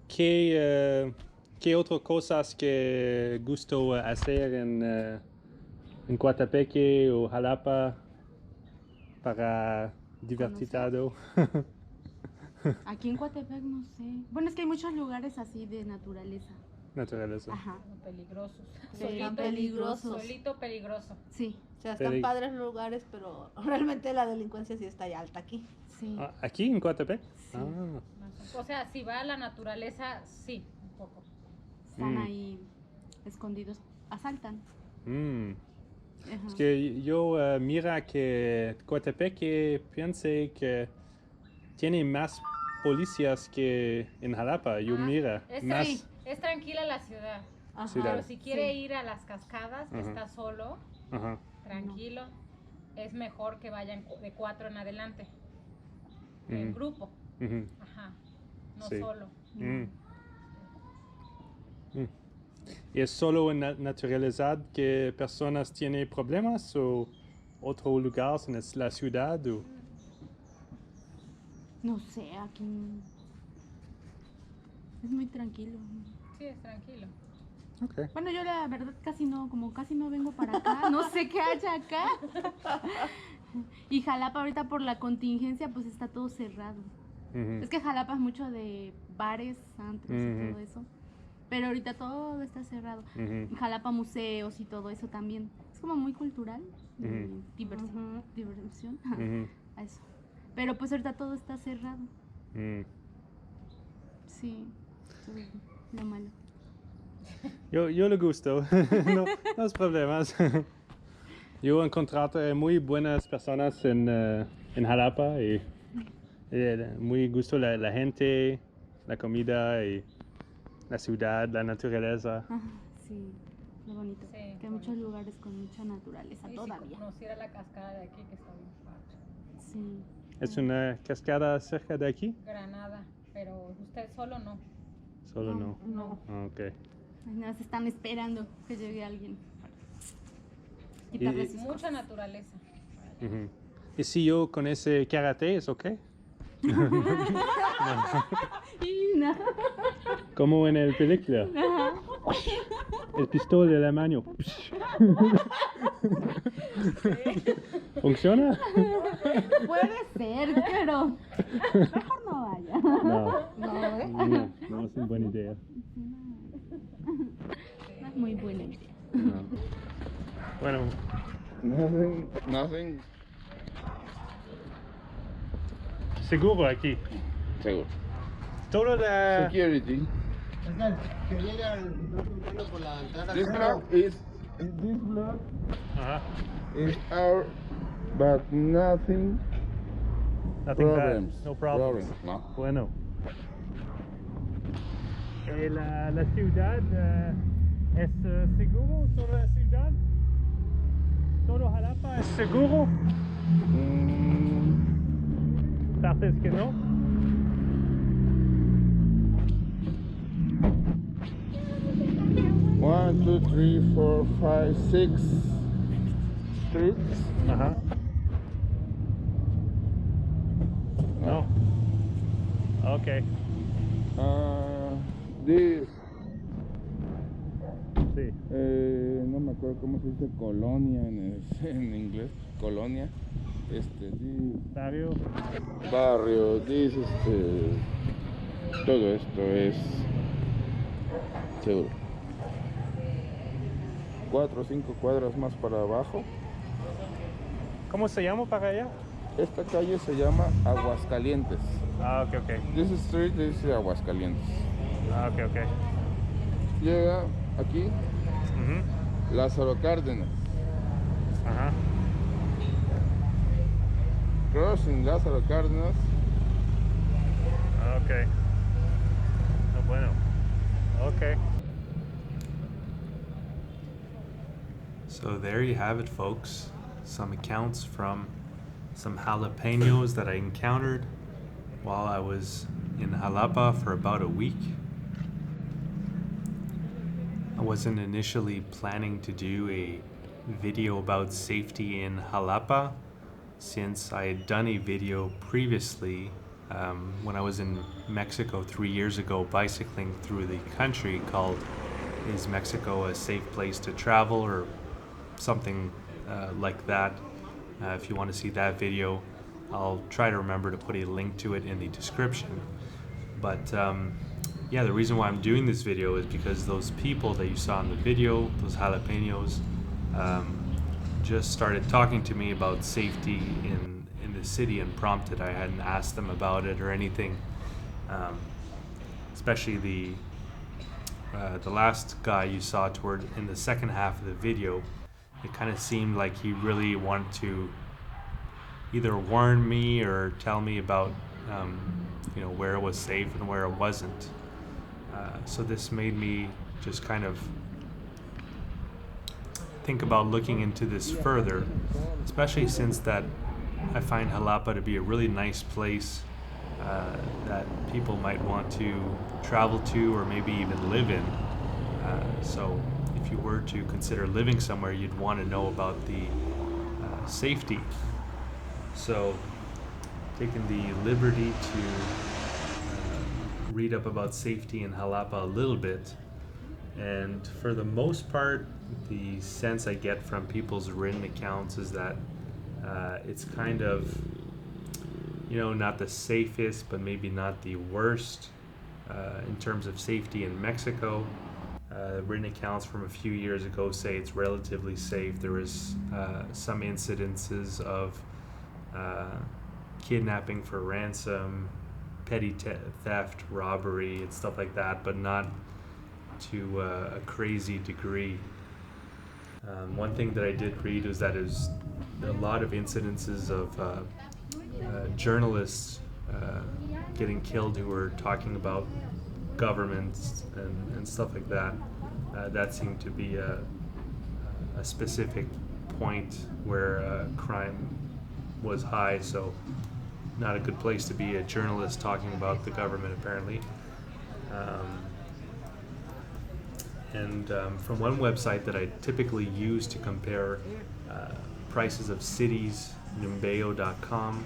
¿qué otras cosas que gusto hacer en Coatepeque o Xalapa para divertido? Aquí en Coatepeque no sé. Bueno, es que hay muchos lugares así de naturaleza. Naturaleza. Ajá. Peligrosos. Sí, peligrosos. Solito peligroso. Sí. O sea, están padres lugares, pero realmente la delincuencia sí está ya alta aquí. Sí. ¿Aquí en Coatepeque? Sí. O sea, si va a la naturaleza, sí, un poco. Están ahí escondidos, asaltan. Es que yo mira que Coatepeque piense que tiene más policías que en Xalapa. Yo mira más. Es tranquila la ciudad. Ajá. Pero si quiere ir a las cascadas, está solo, tranquilo, es mejor que vayan de 4 en adelante, en grupo. Ajá, no solo. ¿Y es solo en la naturaleza que personas tienen problemas o otros lugares en la ciudad? O? No sé, aquí es muy tranquilo. Sí, es tranquilo. Okay. Bueno, yo la verdad casi no vengo para acá, no sé qué haya acá. Y Xalapa ahorita por la contingencia pues está todo cerrado. Es que Xalapa es mucho de bares, antros y todo eso. Pero ahorita todo está cerrado. Xalapa museos y todo eso también. Es como muy cultural, diversión. Eso. Pero pues ahorita todo está cerrado. Sí, eso es lo malo. Yo le gusto, no es problemas. Yo he encontrado muy buenas personas en Xalapa y muy gusto la gente, la comida y la ciudad, la naturaleza. Sí, lo bonito. Sí, que hay muchos lugares con mucha naturaleza todavía. Si conociera la cascada de aquí que está bien padre. Sí. ¿Es una cascada cerca de aquí? Granada, pero usted solo no. Solo no. No. Okay. Nos están esperando que llegue alguien. Mucha naturaleza. ¿Y si yo con ese karate es ok? No. Como en el película. El pistola de la mano. ¿Funciona? Puede ser, pero mejor no vaya. No es una buena idea. No es muy buena idea. No. Bueno. Nothing. Seguro aquí. Seguro. Todo la... Security. Que llega por la entrada. This block is our, but nothing problems. Bad. No problems. No. Bueno. La ciudad es seguro, toda la ciudad. ¿Todo Xalapa es seguro? ¿Partes que no? One, two, three, four, five, 6 streets. No. Okay. This. Sí. No me acuerdo cómo se dice colonia en inglés. Colonia. Barrio. Todo esto es seguro. 4 o 5 cuadras más para abajo. ¿Cómo se llama para allá? Esta calle se llama Aguascalientes. Okay. This street dice Aguascalientes. Okay. Llega aquí Lázaro Cárdenas. Crossing Lázaro Cárdenas. Okay. Bueno. Okay. So there you have it, folks. Some accounts from some Xalapenos that I encountered while I was in Xalapa for about a week. I wasn't initially planning to do a video about safety in Xalapa, since I had done a video previously when I was in Mexico 3 years ago, bicycling through the country, called "Is Mexico a Safe Place to Travel?" or something like that. If you want to see that video, I'll try to remember to put a link to it in the description. But yeah, the reason why I'm doing this video is because those people that you saw in the video, those Xalapenos, just started talking to me about safety in the city unprompted. I hadn't asked them about it or anything. Especially the last guy you saw toward in the second half of the video. It kind of seemed like he really wanted to either warn me or tell me about where it was safe and where it wasn't. So this made me just kind of think about looking into this further, especially since that I find Xalapa to be a really nice place that people might want to travel to or maybe even live in. So if you were to consider living somewhere, you'd want to know about the safety. So taking the liberty to read up about safety in Xalapa a little bit, and for the most part, the sense I get from people's written accounts is that it's kind of, not the safest, but maybe not the worst in terms of safety in Mexico. Written accounts from a few years ago say it's relatively safe. There is some incidences of kidnapping for ransom, petty theft, robbery, and stuff like that, but not to a crazy degree. One thing that I did read was that there's a lot of incidences of journalists getting killed who were talking about governments and stuff like that. That seemed to be a specific point where crime was high, so not a good place to be a journalist talking about the government, apparently. From one website that I typically use to compare prices of cities, numbeo.com,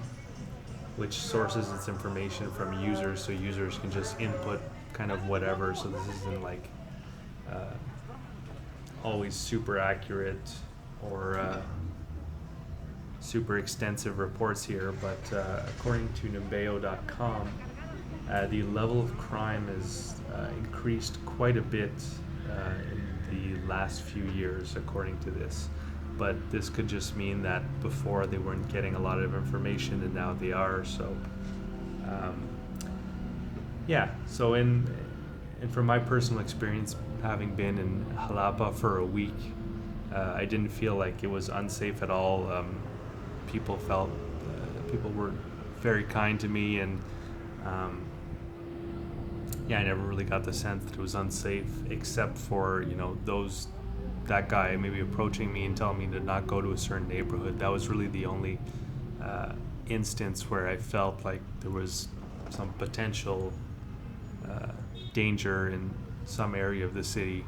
which sources its information from users, so users can just input kind of whatever. So this isn't like always super accurate or super extensive reports here, but according to numbeo.com, the level of crime has increased quite a bit in the last few years, according to this. But this could just mean that before they weren't getting a lot of information and now they are. So yeah, so and from my personal experience, having been in Xalapa for a week, I didn't feel like it was unsafe at all. People were very kind to me, and yeah, I never really got the sense that it was unsafe, except for that guy maybe approaching me and telling me to not go to a certain neighborhood. That was really the only instance where I felt like there was some potential danger in some area of the city.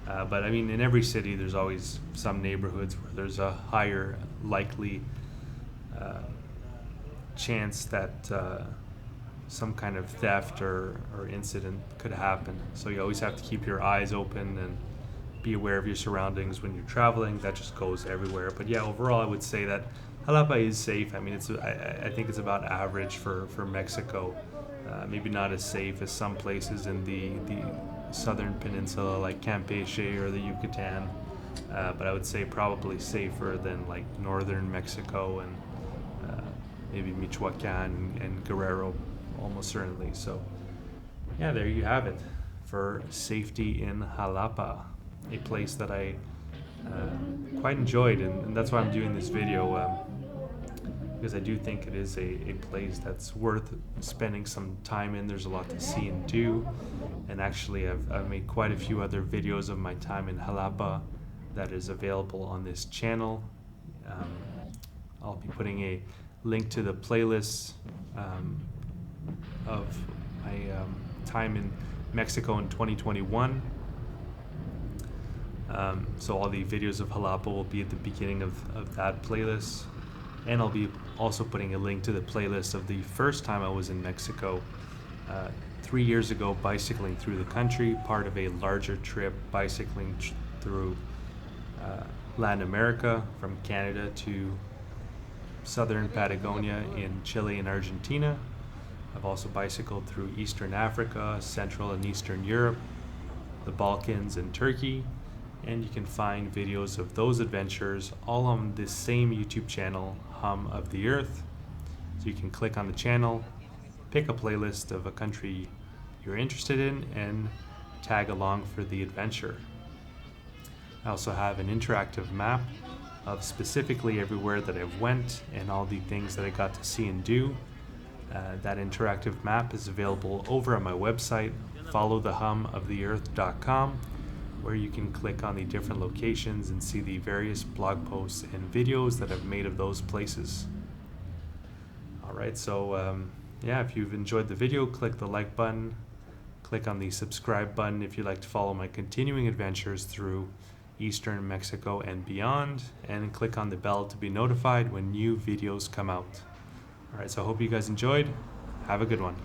But I mean, in every city, there's always some neighborhoods where there's a higher likely chance that some kind of theft or incident could happen. So you always have to keep your eyes open and be aware of your surroundings when you're traveling. That just goes everywhere. But yeah, overall, I would say that Xalapa is safe. I mean, I think it's about average for Mexico. Maybe not as safe as some places in the southern peninsula like Campeche or the Yucatan, but I would say probably safer than like northern Mexico and maybe Michoacan and Guerrero, almost certainly. So yeah, there you have it for safety in Xalapa, a place that I quite enjoyed, and that's why I'm doing this video, because I do think it is a place that's worth spending some time in. There's a lot to see and do, and actually I've made quite a few other videos of my time in Xalapa that is available on this channel. I'll be putting a link to the playlist of my time in Mexico in 2021. So all the videos of Xalapa will be at the beginning of that playlist. And I'll be also putting a link to the playlist of the first time I was in Mexico 3 years ago, bicycling through the country, part of a larger trip bicycling through Latin America, from Canada to southern Patagonia in Chile and Argentina. I've also bicycled through Eastern Africa, Central and Eastern Europe, the Balkans and Turkey, and you can find videos of those adventures all on this same YouTube channel, Hum of the Earth. So you can click on the channel, pick a playlist of a country you're interested in, and tag along for the adventure. I also have an interactive map of specifically everywhere that I've went and all the things that I got to see and do. That interactive map is available over on my website, followthehumoftheearth.com, where you can click on the different locations and see the various blog posts and videos that I've made of those places. Alright, so yeah, if you've enjoyed the video, click the like button, click on the subscribe button if you'd like to follow my continuing adventures through Eastern Mexico and beyond, and click on the bell to be notified when new videos come out. Alright, so I hope you guys enjoyed. Have a good one.